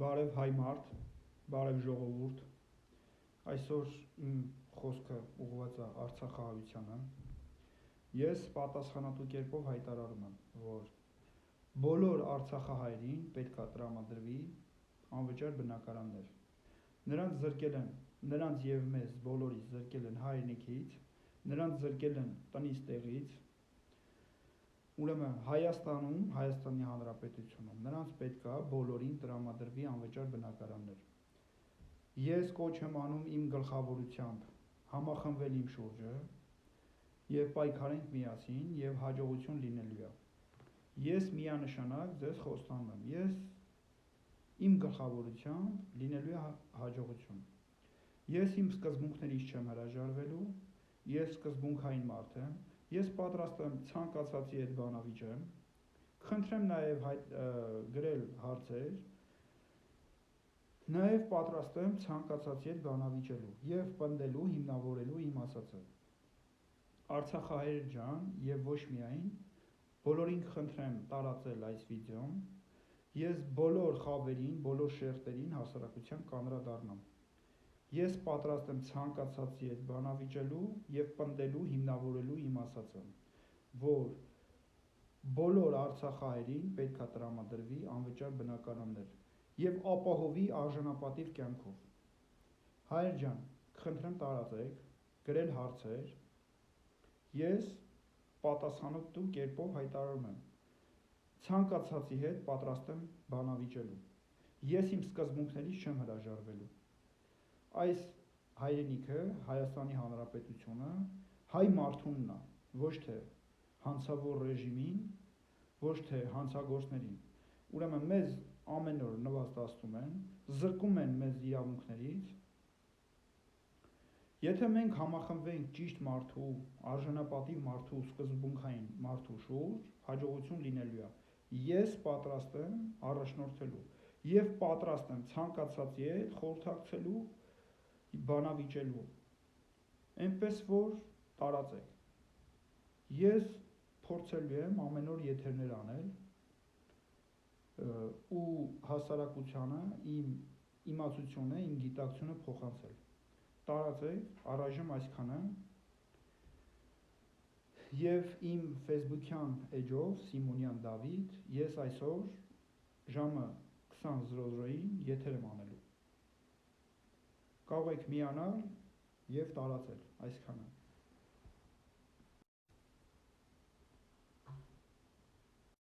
Բարև հայ մարդ, բարև ժողովուրդ, այսօր իմ խոսքը ուղղված է Արցախահայությանը։ Ես պատասխանատու կերպով հայտարարում եմ, որ բոլոր արցախահայերին պետք է տրամադրվի անվճար բնակարաններ։ Նրանց զրկել են, նրանց եւ մեզ բոլորիս զրկել են հայրենիքից, նրանց զրկել են տնից տեղից։ Ուրեմն Հայաստանում, Հայաստանի Հանրապետությունում նրանց պետք է բոլորին տրամադրվի անվճար բնակարաններ։ Ես կոչ եմ անում իմ գլխավորությամբ համախմբվել իմ շուրջը եւ պայքարենք միասին եւ հաջողություն լինելու է։ Ես միանշանակ ձեզ խոստանում եմ, ես իմ գլխավորությամբ լինելու է հաջողություն։ Ես իմ սկզբունքներից չեմ հրաժարվելու, ես սկզբունքային մարդ եմ, ես պատրաստ եմ ցանկացածի հետ բանավիճեմ, խնդրեմ նաև գրել հարցեր, նաև պատրաստ եմ ցանկացածի հետ բանավիճելու եւ պնդելու, հիմնավորելու իմ ասածը։ Արցախահայեր ջան, եւ ոչ միայն, բոլորին խնդրեմ տարածել այս վիդեոն, ես բոլոր խավերին, բոլոր շերտերին հասարակության կանդրադառնամ։ Ես պատրաստ եմ ցանկացածի հետ բանավիճելու եւ պնդելու, հիմնավորելու իմ ասածը, որ բոլոր արցախահայերին պետք է տրամադրվի անվճար բնակարաններ եւ ապահովի արժանապատիվ կյանքով։ Հայեր ջան, խնդրեմ տարածեք, գրել հարցեր, ես պատասխանատու կերպով հայտարարում եմ, ցանկացածի հետ պատրաստ եմ բանավիճելու։ Ես իմ սկզբունքներից չեմ հրաժարվելու։ Այս հայրենիքը, Հայաստանի Հանրապետությունը հայ մարդունն է, ոչ թե հանցավոր ռեժիմին, ոչ թե հանցագործներին։ Ուրեմն մեզ ամեն օր նվաստացնում են, զրկում են մեզ իրավունքներից։ Եթե մենք համախմբվենք ճիշտ մարդու, արժանապատիվ մարդու, սկզբունքային մարդու շուրջ, հաջողություն լինելու է։ Ես պատրաստ եմ առաջնորդելու եւ պատրաստ եմ ցանկացածի հետ խորհրդակցելու, բանավիճելու։ Այնպես որ տարածեք։ Ես փորձելու եմ ամեն օր եթերներ անել ու հասարակությանը իմ իմացությունը, իմ գիտակցությունը փոխանցել։ Տարածեք, առայժմ այսքանը։ Եվ իմ Facebook-յան էջով Սիմոնյան Դավիթ, ես այսօր ժամը 20:00-ին եթեր եմ անելու։ Կարող եք միանալ եւ տարածել այսքանը։